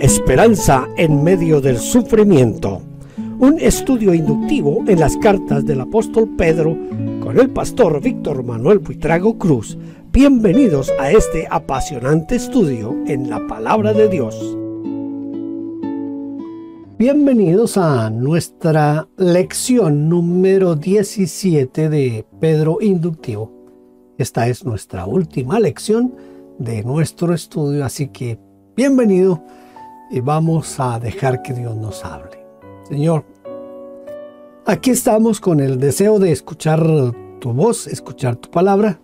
Esperanza en medio del sufrimiento. Un estudio inductivo en las cartas del apóstol Pedro con el pastor Víctor Manuel Buitrago Cruz. Bienvenidos a este apasionante estudio en la palabra de Dios. Bienvenidos a nuestra lección número 17 de Pedro Inductivo. Esta es nuestra última lección de nuestro estudio, así que bienvenido y vamos a dejar que Dios nos hable. Señor, aquí estamos con el deseo de escuchar tu voz, escuchar tu palabra,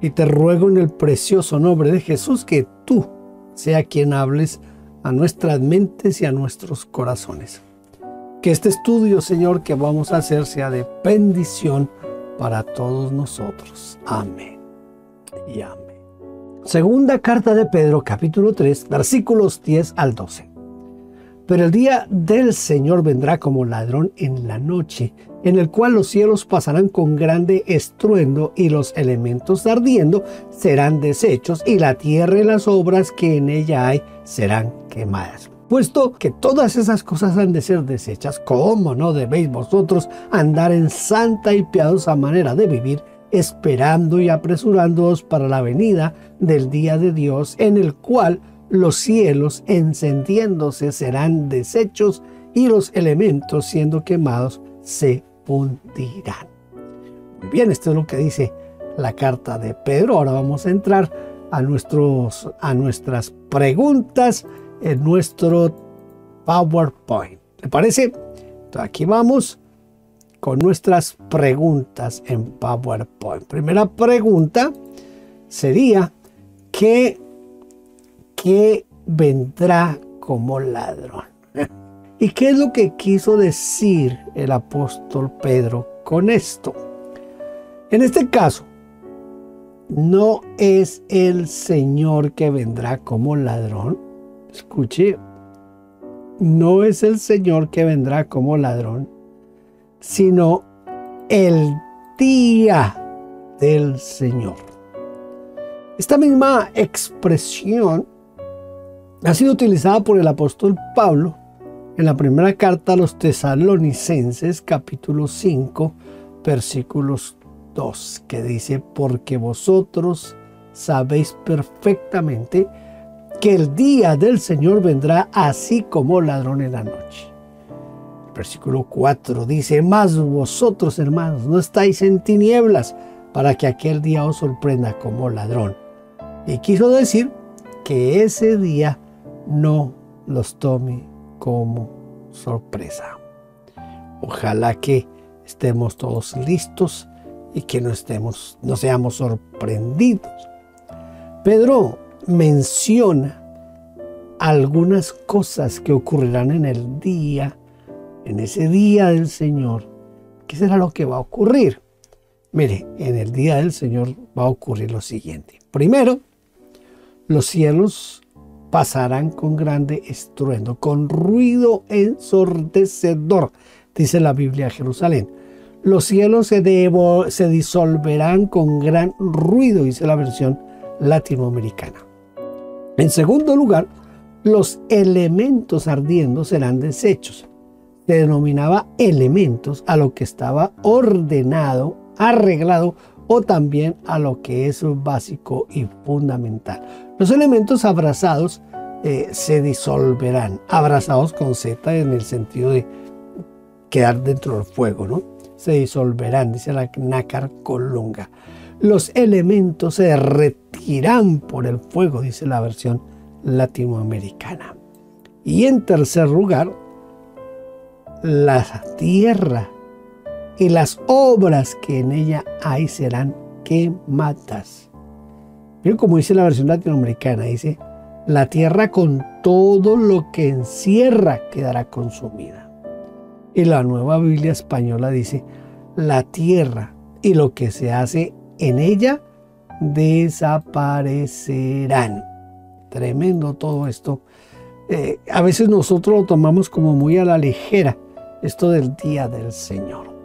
y te ruego en el precioso nombre de Jesús que tú sea quien hables a nuestras mentes y a nuestros corazones. Que este estudio, Señor, que vamos a hacer sea de bendición para todos nosotros. Amén y amén. Segunda carta de Pedro, capítulo 3, versículos 10 al 12. Pero el día del Señor vendrá como ladrón en la noche, en el cual los cielos pasarán con grande estruendo y los elementos ardiendo serán deshechos y la tierra y las obras que en ella hay serán quemadas. Puesto que todas esas cosas han de ser deshechas, ¿cómo no debéis vosotros andar en santa y piadosa manera de vivir, esperando y apresurándoos para la venida del día de Dios, en el cual los cielos encendiéndose serán deshechos y los elementos siendo quemados se fundirán? Muy bien, esto es lo que dice la carta de Pedro. Ahora vamos a entrar a nuestras preguntas en nuestro PowerPoint. ¿Le parece? Entonces aquí vamos con nuestras preguntas en PowerPoint. Primera pregunta sería, ¿qué vendrá como ladrón? ¿Y qué es lo que quiso decir el apóstol Pedro con esto? En este caso, no es el Señor que vendrá como ladrón. Escuche, no es el Señor que vendrá como ladrón, sino el día del Señor. Esta misma expresión ha sido utilizada por el apóstol Pablo en la primera carta a los Tesalonicenses, capítulo 5, versículos 2, que dice: porque vosotros sabéis perfectamente que el día del Señor vendrá así como ladrón en la noche. Versículo 4 dice: mas vosotros, hermanos, no estáis en tinieblas para que aquel día os sorprenda como ladrón. Y quiso decir que ese día no los tome como sorpresa. Ojalá que estemos todos listos y que no seamos sorprendidos. Pedro menciona algunas cosas que ocurrirán en ese día del Señor. ¿Qué será lo que va a ocurrir? Mire, en el día del Señor va a ocurrir lo siguiente. Primero, los cielos pasarán con grande estruendo, con ruido ensordecedor, dice la Biblia, Jerusalén. Los cielos se disolverán con gran ruido, dice la versión latinoamericana. En segundo lugar, los elementos ardiendo serán deshechos. Se denominaba elementos a lo que estaba ordenado, arreglado, o también a lo que es básico y fundamental. Los elementos abrazados se disolverán. Abrazados con Z en el sentido de quedar dentro del fuego, ¿no? Se disolverán, dice la Nácar Colunga. Los elementos se derretirán por el fuego, dice la versión latinoamericana. Y en tercer lugar, la tierra y las obras que en ella hay serán quemadas. Miren cómo dice la versión latinoamericana, dice: la tierra con todo lo que encierra quedará consumida. Y la Nueva Biblia Española dice: la tierra y lo que se hace en ella desaparecerán. Tremendo todo esto. A veces nosotros lo tomamos como muy a la ligera, esto del día del Señor.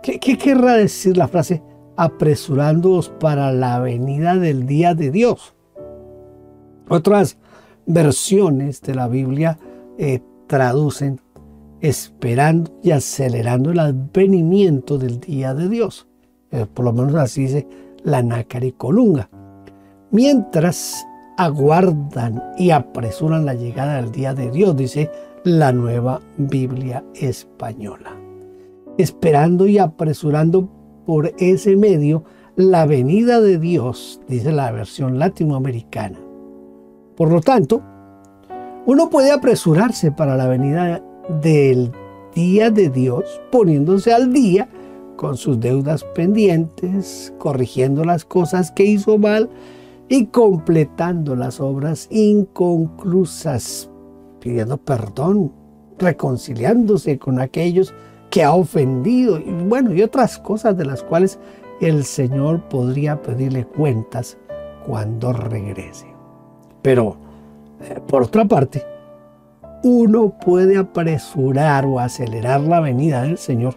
¿Qué querrá decir la frase apresurándoos para la venida del día de Dios? Otras versiones de la Biblia traducen esperando y acelerando el advenimiento del día de Dios. Por lo menos así dice la Nácar y Colunga. Mientras aguardan y apresuran la llegada del día de Dios, dice la Nueva Biblia Española. Esperando y apresurando por ese medio la venida de Dios, dice la versión latinoamericana. Por lo tanto, uno puede apresurarse para la venida del día de Dios, poniéndose al día con sus deudas pendientes, corrigiendo las cosas que hizo mal y completando las obras inconclusas, pidiendo perdón, reconciliándose con aquellos que ha ofendido y otras cosas de las cuales el Señor podría pedirle cuentas cuando regrese. Pero, por otra parte, uno puede apresurar o acelerar la venida del Señor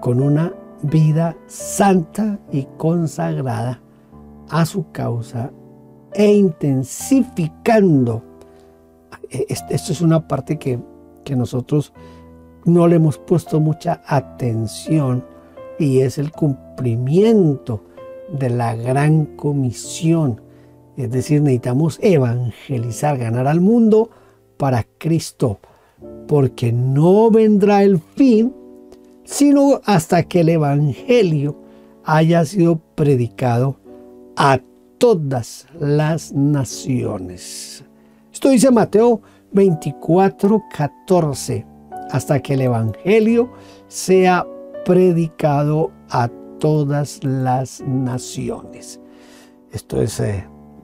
con una vida santa y consagrada a su causa e intensificando. Esto es una parte que nosotros no le hemos puesto mucha atención, y es el cumplimiento de la gran comisión. Es decir, necesitamos evangelizar, ganar al mundo para Cristo, porque no vendrá el fin sino hasta que el evangelio haya sido predicado a todas las naciones. Esto dice Mateo 24:14, hasta que el evangelio sea predicado a todas las naciones. Esto es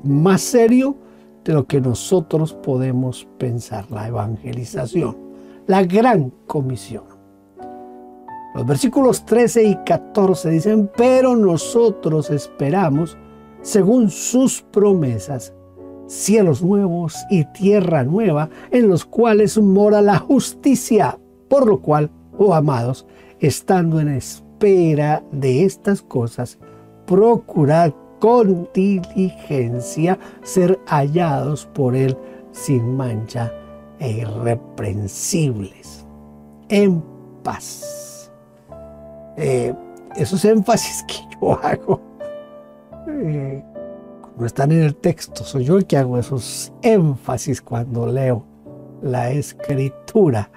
más serio de lo que nosotros podemos pensar, la evangelización, la gran comisión. Los versículos 13 y 14 dicen: pero nosotros esperamos, según sus promesas, cielos nuevos y tierra nueva, en los cuales mora la justicia. Por lo cual, oh amados, estando en espera de estas cosas, procurad con diligencia ser hallados por Él sin mancha e irreprensibles, en paz. Esos énfasis que yo hago no están en el texto, soy yo el que hago esos énfasis cuando leo la Escritura.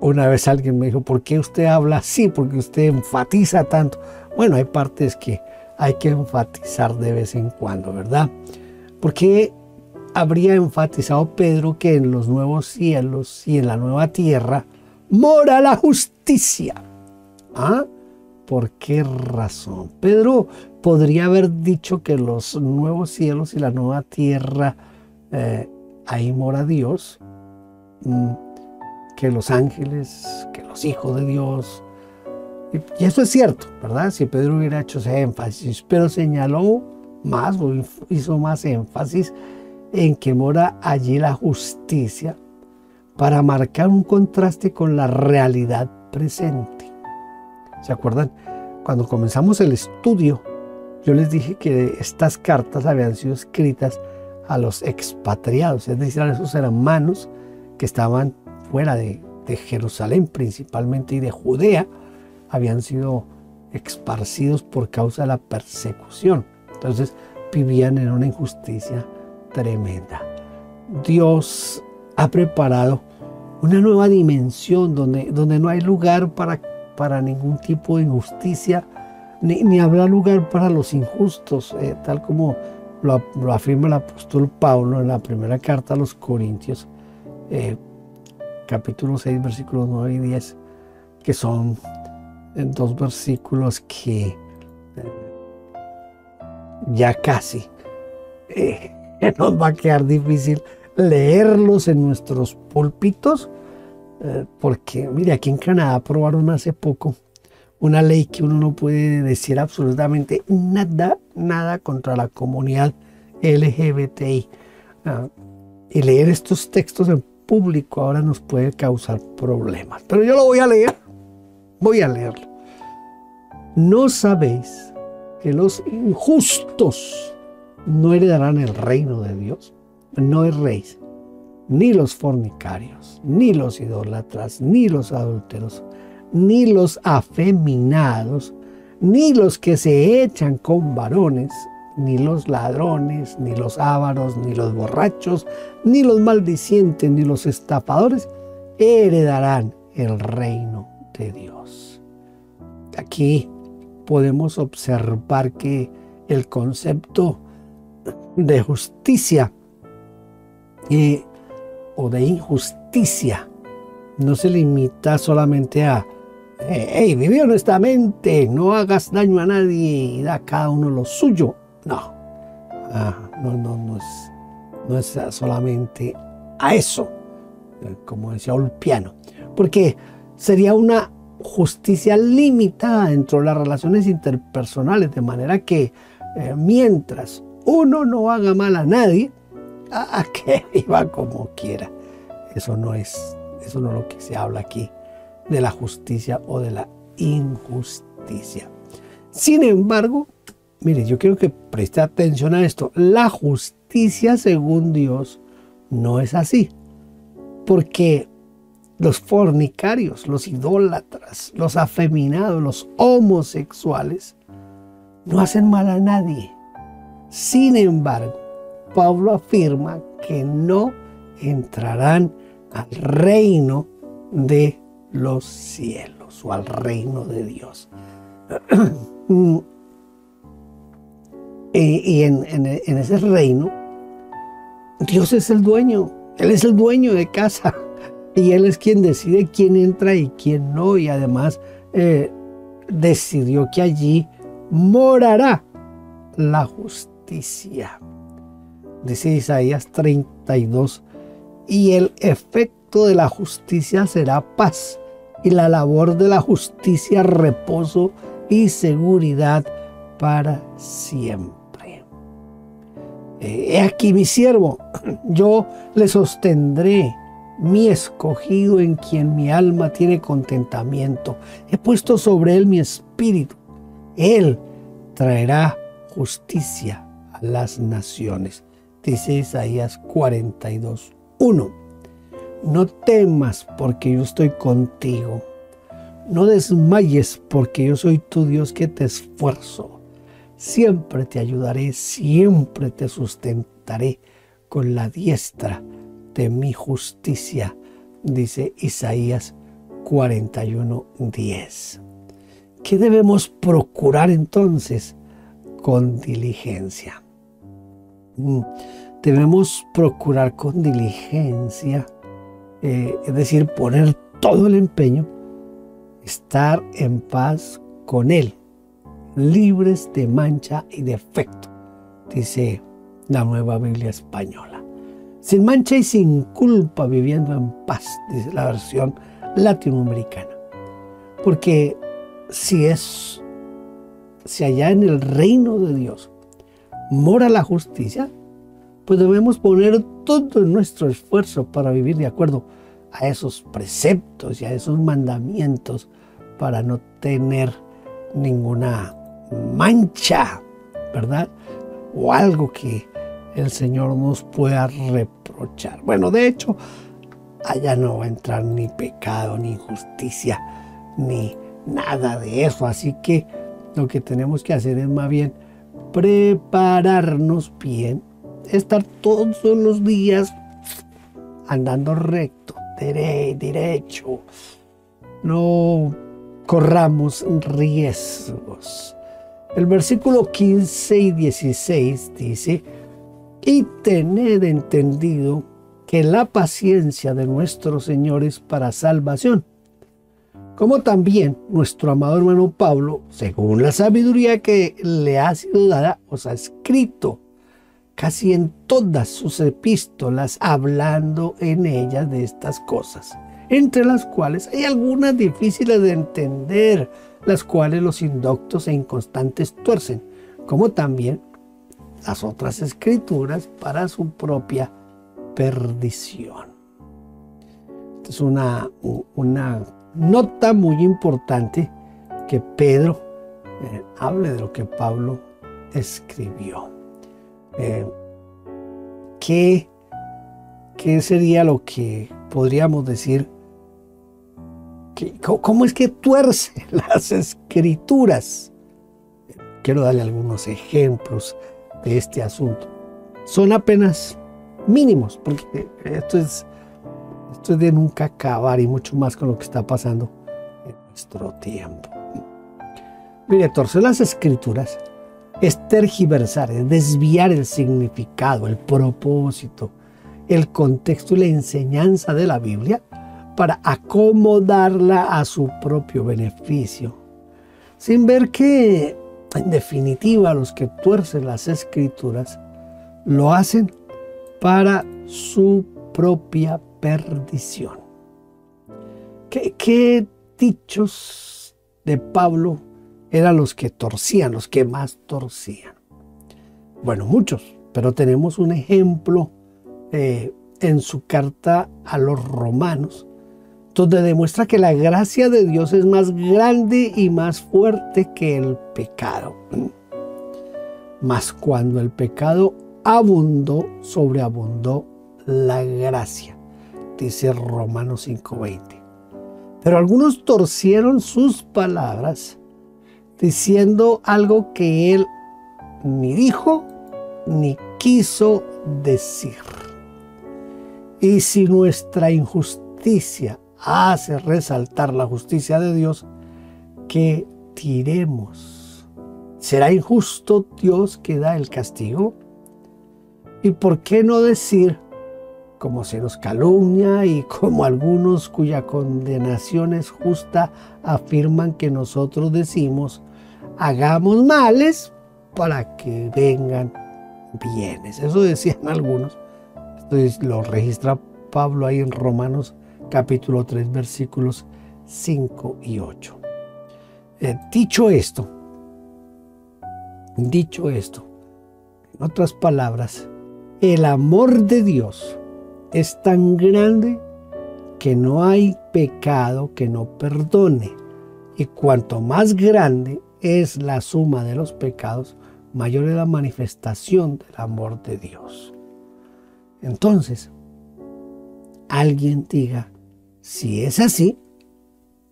Una vez alguien me dijo: ¿por qué usted habla así? ¿Por qué usted enfatiza tanto? Bueno, hay partes que hay que enfatizar de vez en cuando, ¿verdad? ¿Por qué habría enfatizado Pedro que en los nuevos cielos y en la nueva tierra mora la justicia? ¿Por qué razón? Pedro podría haber dicho que los nuevos cielos y la nueva tierra, ahí mora Dios, que los ángeles, que los hijos de Dios. Y eso es cierto, ¿verdad? Si Pedro hubiera hecho ese énfasis, pero señaló más o hizo más énfasis en que mora allí la justicia, para marcar un contraste con la realidad presente. ¿Se acuerdan? Cuando comenzamos el estudio, yo les dije que estas cartas habían sido escritas a los expatriados, es decir, a esos hermanos que estaban fuera de Jerusalén principalmente y de Judea, habían sido esparcidos por causa de la persecución. Entonces vivían en una injusticia tremenda. Dios ha preparado una nueva dimensión donde no hay lugar para ningún tipo de injusticia, ni habrá lugar para los injustos, tal como lo afirma el apóstol Pablo en la primera carta a los Corintios, capítulo 6, versículos 9 y 10, que son dos versículos que ya casi nos va a quedar difícil leerlos en nuestros púlpitos, porque mire, aquí en Canadá aprobaron hace poco una ley que uno no puede decir absolutamente nada contra la comunidad LGBTI, y leer estos textos en público ahora nos puede causar problemas, pero yo lo voy a leerlo. ¿No sabéis que los injustos no heredarán el reino de Dios. No es rey, ni los fornicarios, ni los idólatras, ni los adúlteros, ni los afeminados, ni los que se echan con varones, ni los ladrones, ni los ávaros, ni los borrachos, ni los maldicientes, ni los estafadores heredarán el reino de Dios. Aquí podemos observar que el concepto de justicia o de injusticia no se limita solamente a hey, vive honestamente, no hagas daño a nadie y da a cada uno lo suyo. No, no es solamente a eso, como decía Ulpiano, porque sería una justicia limitada dentro de las relaciones interpersonales, de manera que mientras uno no haga mal a nadie, a que viva como quiera. Eso no es lo que se habla aquí de la justicia o de la injusticia. Sin embargo, mire, yo quiero que preste atención a esto. La justicia según Dios no es así, porque los fornicarios, los idólatras, los afeminados, los homosexuales no hacen mal a nadie. Sin embargo, Pablo afirma que no entrarán al reino de los cielos o al reino de Dios. Y en ese reino, Dios es el dueño. Él es el dueño de casa. Y Él es quien decide quién entra y quién no. Y además decidió que allí morará la justicia. Dice Isaías 32. Y el efecto de la justicia será paz. Y la labor de la justicia reposo y seguridad para siempre. He aquí mi siervo, yo le sostendré, mi escogido en quien mi alma tiene contentamiento. He puesto sobre él mi espíritu. Él traerá justicia a las naciones. Dice Isaías 42:1. No temas porque yo estoy contigo. No desmayes porque yo soy tu Dios que te esfuerzo. Siempre te ayudaré, siempre te sustentaré con la diestra de mi justicia, dice Isaías 41:10. ¿Qué debemos procurar entonces? Con diligencia. Debemos procurar con diligencia, es decir, poner todo el empeño, estar en paz con Él, libres de mancha y defecto, dice la Nueva Biblia Española. Sin mancha y sin culpa, viviendo en paz, dice la versión latinoamericana. Porque si allá en el reino de Dios mora la justicia, pues debemos poner todo nuestro esfuerzo para vivir de acuerdo a esos preceptos y a esos mandamientos para no tener ninguna mancha, ¿verdad? O algo que el Señor nos pueda reprochar. Bueno, de hecho, allá no va a entrar ni pecado, ni injusticia, ni nada de eso. Así que lo que tenemos que hacer es más bien prepararnos bien, estar todos los días andando recto, derecho. No corramos riesgos. El versículo 15 y 16 dice: y tened entendido que la paciencia de nuestro Señor es para salvación, como también nuestro amado hermano Pablo, según la sabiduría que le ha sido dada, os ha escrito casi en todas sus epístolas, hablando en ellas de estas cosas, entre las cuales hay algunas difíciles de entender, las cuales los indoctos e inconstantes tuercen, como también las otras escrituras para su propia perdición. Esta es una nota muy importante, que Pedro hable de lo que Pablo escribió. ¿Qué sería lo que podríamos decir? ¿Cómo es que tuerce las Escrituras? Quiero darle algunos ejemplos de este asunto. Son apenas mínimos, porque esto es de nunca acabar, y mucho más con lo que está pasando en nuestro tiempo. Mire, torcer las Escrituras es tergiversar, es desviar el significado, el propósito, el contexto y la enseñanza de la Biblia para acomodarla a su propio beneficio, sin ver que, en definitiva, los que tuercen las Escrituras lo hacen para su propia perdición. ¿Qué dichos de Pablo eran los que torcían, los que más torcían? Bueno, muchos, pero tenemos un ejemplo en su carta a los Romanos, donde demuestra que la gracia de Dios es más grande y más fuerte que el pecado. Mas cuando el pecado abundó, sobreabundó la gracia, dice Romanos 5:20. Pero algunos torcieron sus palabras, diciendo algo que él ni dijo ni quiso decir. Y si nuestra injusticia hace resaltar la justicia de Dios, ¿qué diremos? ¿Será injusto Dios que da el castigo? ¿Y por qué no decir, como se nos calumnia y como algunos cuya condenación es justa afirman que nosotros decimos, hagamos males para que vengan bienes? Eso decían algunos. Esto lo registra Pablo ahí en Romanos capítulo 3, versículos 5 y 8. Dicho esto, en otras palabras, el amor de Dios es tan grande que no hay pecado que no perdone. Y cuanto más grande es la suma de los pecados, mayor es la manifestación del amor de Dios. Entonces, alguien diga, si es así,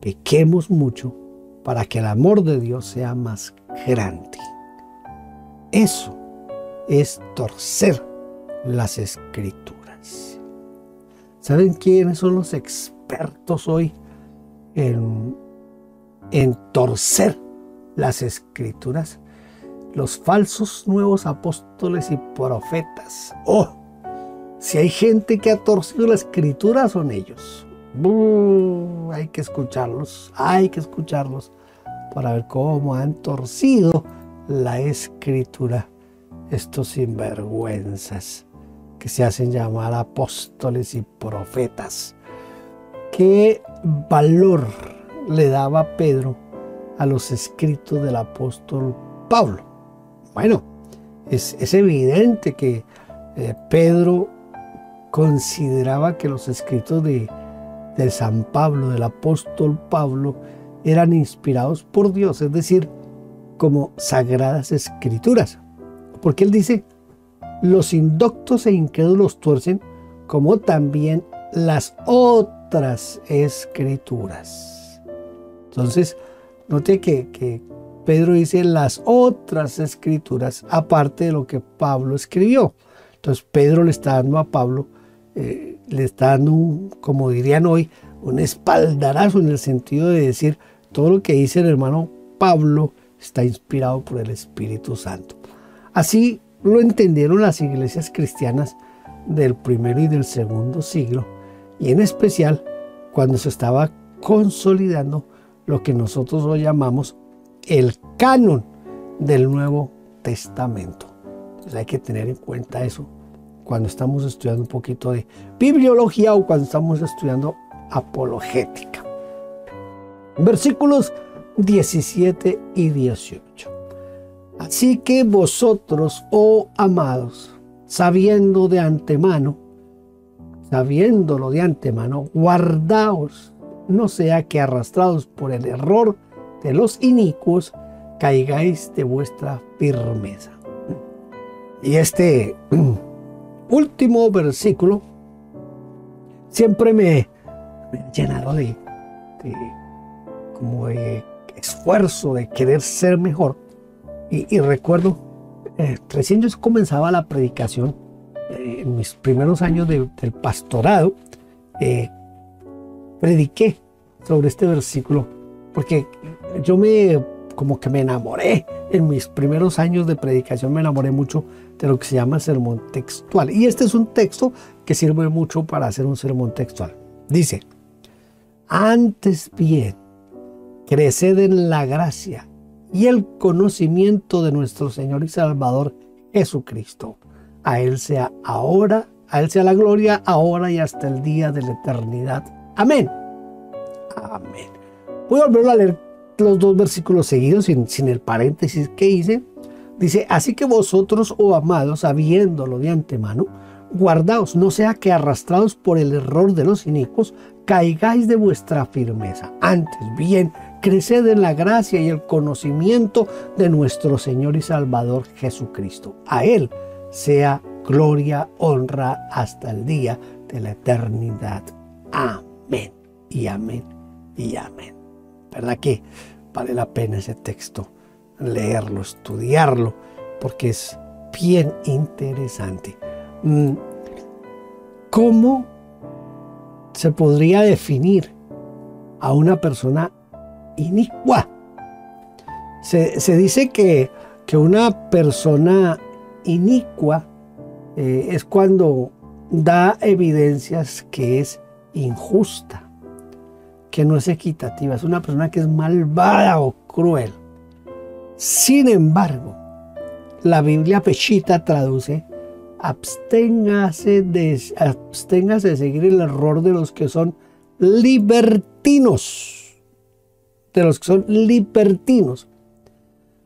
pequemos mucho para que el amor de Dios sea más grande. Eso es torcer las Escrituras. ¿Saben quiénes son los expertos hoy en torcer las Escrituras? Los falsos nuevos apóstoles y profetas. ¡Oh! Si hay gente que ha torcido la Escritura, son ellos. Hay que escucharlos para ver cómo han torcido la Escritura estos sinvergüenzas que se hacen llamar apóstoles y profetas. ¿Qué valor le daba Pedro a los escritos del apóstol Pablo? Bueno, es evidente que Pedro consideraba que los escritos de San Pablo, del apóstol Pablo, eran inspirados por Dios, es decir, como sagradas escrituras. Porque él dice, los indoctos e incrédulos tuercen, como también las otras escrituras. Entonces, note que Pedro dice las otras escrituras, aparte de lo que Pablo escribió. Entonces, Pedro le está dando a Pablo, le está dando, como dirían hoy, un espaldarazo, en el sentido de decir, todo lo que dice el hermano Pablo está inspirado por el Espíritu Santo. Así lo entendieron las iglesias cristianas del primero y del segundo siglo, y en especial cuando se estaba consolidando lo que nosotros hoy llamamos el canon del Nuevo Testamento. Entonces hay que tener en cuenta eso cuando estamos estudiando un poquito de bibliología o cuando estamos estudiando apologética. Versículos 17 y 18. Así que vosotros, oh amados, sabiéndolo de antemano, guardaos, no sea que arrastrados por el error de los inicuos, caigáis de vuestra firmeza. Y este último versículo siempre me ha llenado como de esfuerzo, de querer ser mejor. Y recuerdo, recién yo comenzaba la predicación, en mis primeros años del pastorado, prediqué sobre este versículo, porque yo como que me enamoré en mis primeros años de predicación, me enamoré mucho de lo que se llama sermón textual. Y este es un texto que sirve mucho para hacer un sermón textual. Dice: antes bien, creced en la gracia y el conocimiento de nuestro Señor y Salvador Jesucristo. A Él sea la gloria, ahora y hasta el día de la eternidad. Amén. Amén. Voy a volver a leer los dos versículos seguidos sin el paréntesis que hice. Dice: así que vosotros, oh amados, sabiéndolo de antemano, guardaos, no sea que arrastrados por el error de los inicuos, caigáis de vuestra firmeza. Antes bien, creced en la gracia y el conocimiento de nuestro Señor y Salvador Jesucristo. A Él sea gloria, honra hasta el día de la eternidad. Amén y amén y amén. ¿Verdad que vale la pena ese texto? Leerlo, estudiarlo, porque es bien interesante. ¿Cómo se podría definir a una persona inicua? Se dice que una persona inicua es cuando da evidencias que es injusta, que no es equitativa, es una persona que es malvada o cruel. Sin embargo, la Biblia Peshitta traduce: absténgase de seguir el error de los que son libertinos. De los que son libertinos.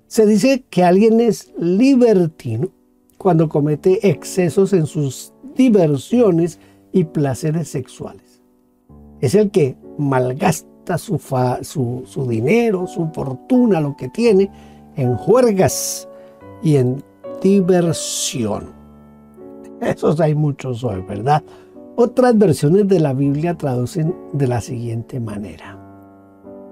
Se dice que alguien es libertino cuando comete excesos en sus diversiones y placeres sexuales. Es el que malgasta su dinero, su fortuna, lo que tiene, en juergas y en diversión. Esos hay muchos hoy, ¿verdad? Otras versiones de la Biblia traducen de la siguiente manera.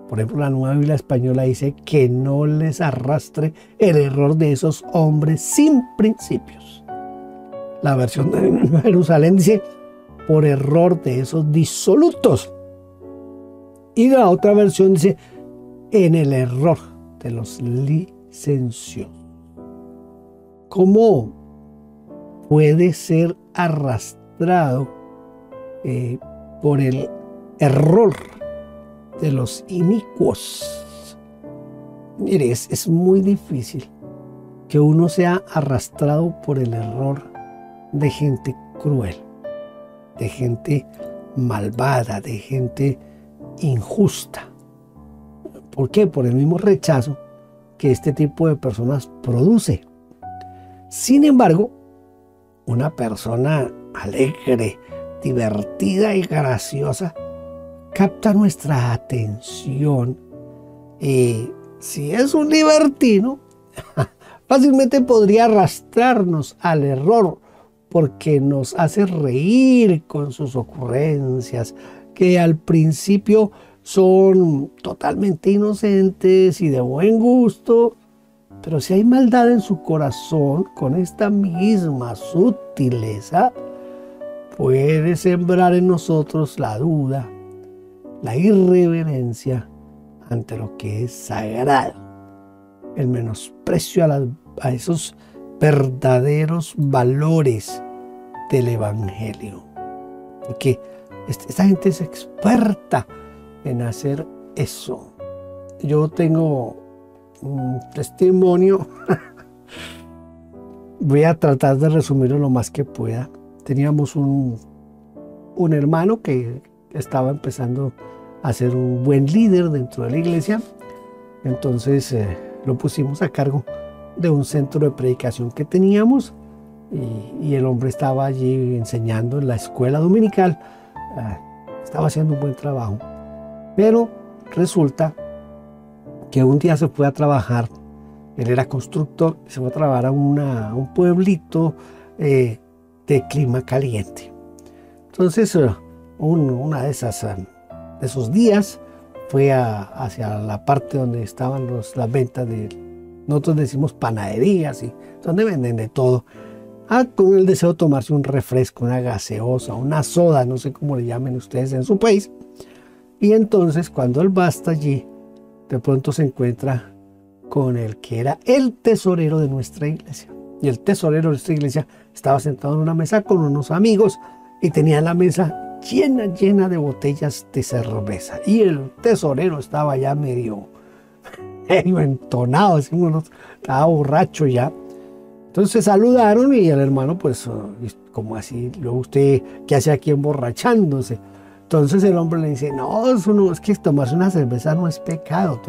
Por ejemplo, la Nueva Biblia Española dice: que no les arrastre el error de esos hombres sin principios. La versión de Jerusalén dice: por error de esos disolutos. Y la otra versión dice: en el error de los licenciosos. ¿Cómo puede ser arrastrado por el error de los inicuos? Mire, es muy difícil que uno sea arrastrado por el error de gente cruel, de gente malvada, de gente injusta. ¿Por qué? Por el mismo rechazo que este tipo de personas produce. Sin embargo, una persona alegre, divertida y graciosa capta nuestra atención, y si es un libertino, fácilmente podría arrastrarnos al error, porque nos hace reír con sus ocurrencias, que al principio son totalmente inocentes y de buen gusto, pero si hay maldad en su corazón, con esta misma sutileza, puede sembrar en nosotros la duda, la irreverencia ante lo que es sagrado, el menosprecio a esos verdaderos valores del Evangelio. Porque esta gente es experta en hacer eso. Yo tengo un testimonio. Voy a tratar de resumirlo lo más que pueda. Teníamos un hermano que estaba empezando a ser un buen líder dentro de la iglesia. Entonces lo pusimos a cargo de un centro de predicación que teníamos, y el hombre estaba allí enseñando en la escuela dominical. Estaba haciendo un buen trabajo, pero resulta que un día se fue a trabajar Él era constructor, se fue a trabajar a un pueblito de clima caliente. Entonces, una de esos días fue hacia la parte donde estaban las ventas nosotros decimos panaderías, y donde venden de todo. Con el deseo de tomarse un refresco, una gaseosa, una soda, no sé cómo le llamen ustedes en su país. Y entonces, cuando él va hasta allí, de pronto se encuentra con el que era el tesorero de nuestra iglesia. Y el tesorero de nuestra iglesia estaba sentado en una mesa con unos amigos y tenía la mesa llena de botellas de cerveza. Y el tesorero estaba ya medio entonado, estaba borracho ya. Entonces se saludaron y el hermano, pues, como así, luego usted, ¿qué hace aquí emborrachándose? Entonces el hombre le dice, no, eso no, es que tomarse una cerveza no es pecado.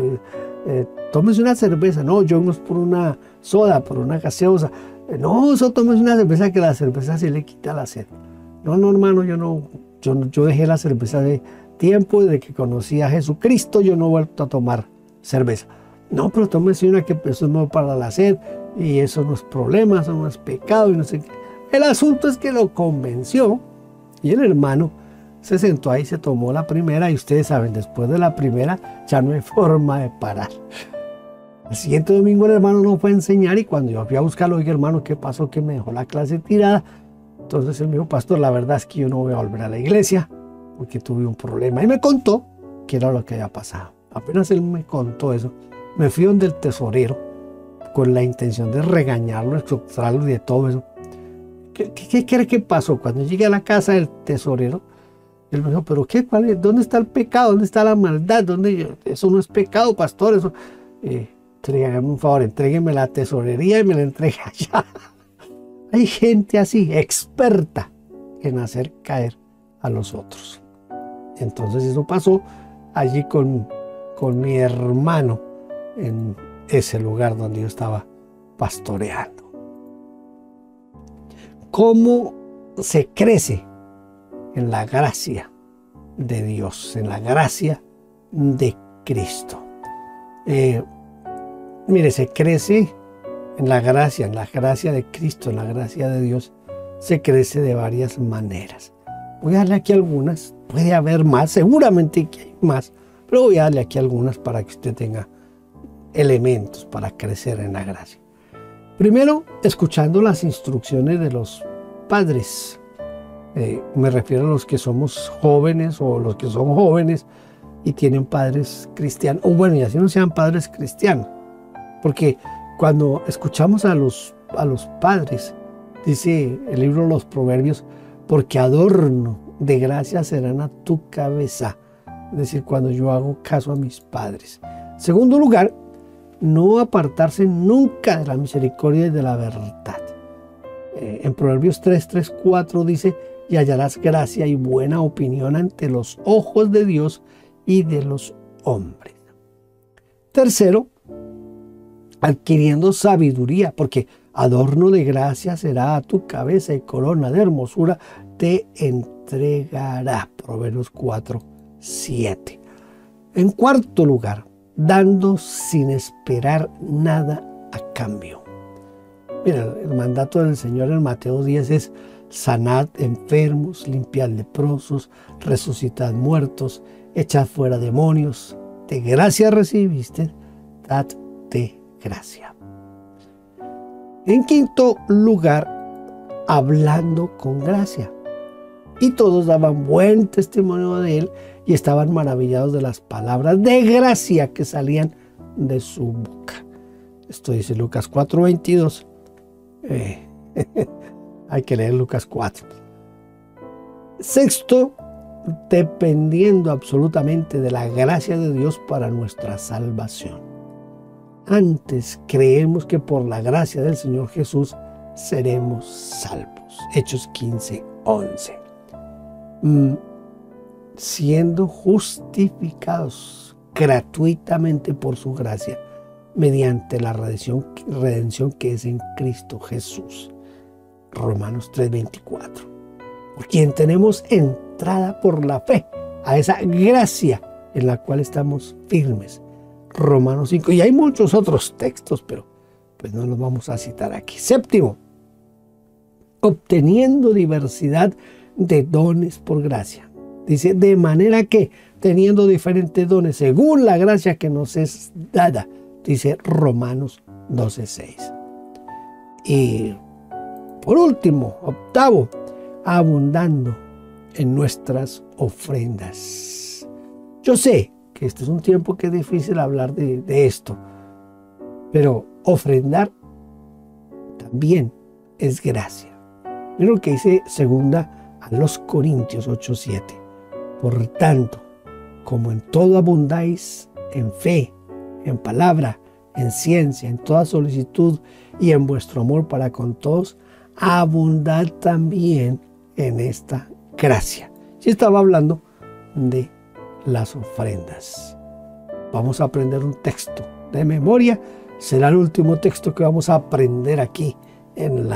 Tómese una cerveza. No, yo no es por una soda, por una gaseosa. No, eso tómese una cerveza, que la cerveza se le quita la sed. No, hermano, yo dejé la cerveza de tiempo, desde que conocí a Jesucristo, yo no he vuelto a tomar cerveza. No, pero tómese una, que eso no es para la sed, y eso no es problema, eso no es pecado, y no sé qué. El asunto es que lo convenció, y el hermano se sentó ahí, se tomó la primera, y ustedes saben, después de la primera ya no hay forma de parar. El siguiente domingo el hermano no fue a enseñar, y cuando yo fui a buscarlo, dije, hermano, ¿qué pasó? Que me dejó la clase tirada. Entonces él me dijo, pastor, la verdad es que yo no voy a volver a la iglesia porque tuve un problema. Y me contó qué era lo que había pasado. Apenas él me contó eso, me fui donde el tesorero con la intención de regañarlo, exhortarlo y de todo eso. ¿Qué cree que pasó? Cuando llegué a la casa del tesorero, él me dijo, ¿pero qué? ¿Dónde está el pecado? ¿Dónde está la maldad? Eso no es pecado, pastor. Eso. Hágame un favor, entrégueme la tesorería y me la entregue allá. Hay gente así, experta en hacer caer a los otros. Entonces eso pasó allí con mi hermano en ese lugar donde yo estaba pastoreando. ¿Cómo se crece en la gracia de Dios, en la gracia de Cristo? Mire, se crece en la gracia de Cristo, en la gracia de Dios, se crece de varias maneras. Voy a darle aquí algunas, puede haber más, seguramente que hay más, pero voy a darle aquí algunas para que usted tenga elementos para crecer en la gracia. Primero, escuchando las instrucciones de los padres. Me refiero a los que somos jóvenes o los que son jóvenes y tienen padres cristianos, o bueno, y así no sean padres cristianos, porque cuando escuchamos a los padres, dice el libro de los Proverbios, porque adorno de gracia serán a tu cabeza. Es decir, cuando yo hago caso a mis padres. Segundo lugar, no apartarse nunca de la misericordia y de la verdad. En Proverbios 3:4 dice, y hallarás gracia y buena opinión ante los ojos de Dios y de los hombres. Tercero, adquiriendo sabiduría, porque adorno de gracia será a tu cabeza y corona de hermosura te entregará. Proverbios 4:7. En cuarto lugar, dando sin esperar nada a cambio. Mira, el mandato del Señor en Mateo 10 es: sanad enfermos, limpiad leprosos, resucitad muertos, echad fuera demonios. De gracia recibiste, dad de gracia. En quinto lugar, hablando con gracia. Y todos daban buen testimonio de él y estaban maravillados de las palabras de gracia que salían de su boca. Esto dice Lucas 4:22. Hay que leer Lucas 4. Sexto, dependiendo absolutamente de la gracia de Dios para nuestra salvación. Antes creemos que por la gracia del Señor Jesús seremos salvos. Hechos 15:11. Siendo justificados gratuitamente por su gracia mediante la redención que es en Cristo Jesús. Romanos 3:24. Por quien tenemos entrada por la fe a esa gracia en la cual estamos firmes. Romanos 5. Y hay muchos otros textos, pero pues no los vamos a citar aquí. Séptimo, obteniendo diversidad de dones por gracia. Dice, de manera que teniendo diferentes dones según la gracia que nos es dada. Dice Romanos 12:6. Y por último, octavo, abundando en nuestras ofrendas. Yo sé que este es un tiempo que es difícil hablar de esto, pero ofrendar también es gracia. Miren lo que dice segunda a los Corintios 8:7. Por tanto, como en todo abundáis en fe, en palabra, en ciencia, en toda solicitud y en vuestro amor para con todos, abundad también en esta gracia. Sí estaba hablando de las ofrendas. Vamos a aprender un texto de memoria. Será el último texto que vamos a aprender aquí en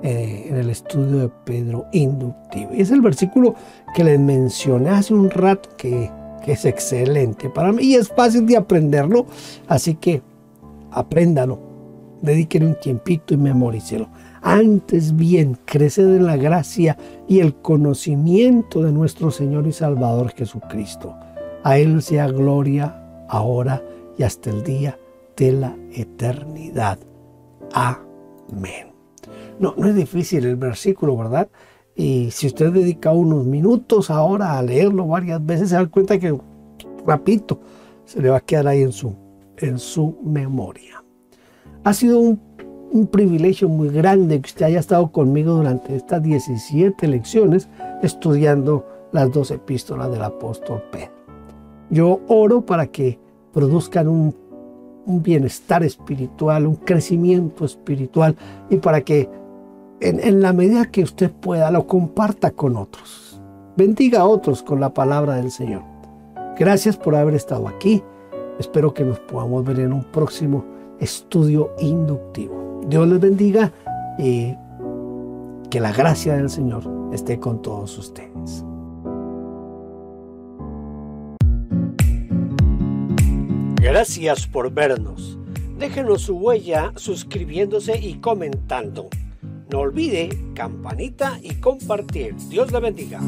el estudio de Pedro inductivo. Y es el versículo que les mencioné hace un rato que es excelente para mí y es fácil de aprenderlo. Así que apréndalo, dedíquenle un tiempito y memorícelo. Antes bien, creced en la gracia y el conocimiento de nuestro Señor y Salvador Jesucristo. A Él sea gloria ahora y hasta el día de la eternidad. Amén. No es difícil el versículo, ¿verdad? Y si usted dedica unos minutos ahora a leerlo varias veces, se da cuenta que rapidito se le va a quedar ahí en su memoria. Ha sido un privilegio muy grande que usted haya estado conmigo durante estas 17 lecciones estudiando las 2 epístolas del apóstol Pedro. Yo oro para que produzcan un bienestar espiritual, un crecimiento espiritual y para que en la medida que usted pueda lo comparta con otros. Bendiga a otros con la palabra del Señor. Gracias por haber estado aquí. Espero que nos podamos ver en un próximo estudio inductivo. Dios les bendiga y que la gracia del Señor esté con todos ustedes. Gracias por vernos. Déjenos su huella suscribiéndose y comentando. No olvide campanita y compartir. Dios le bendiga.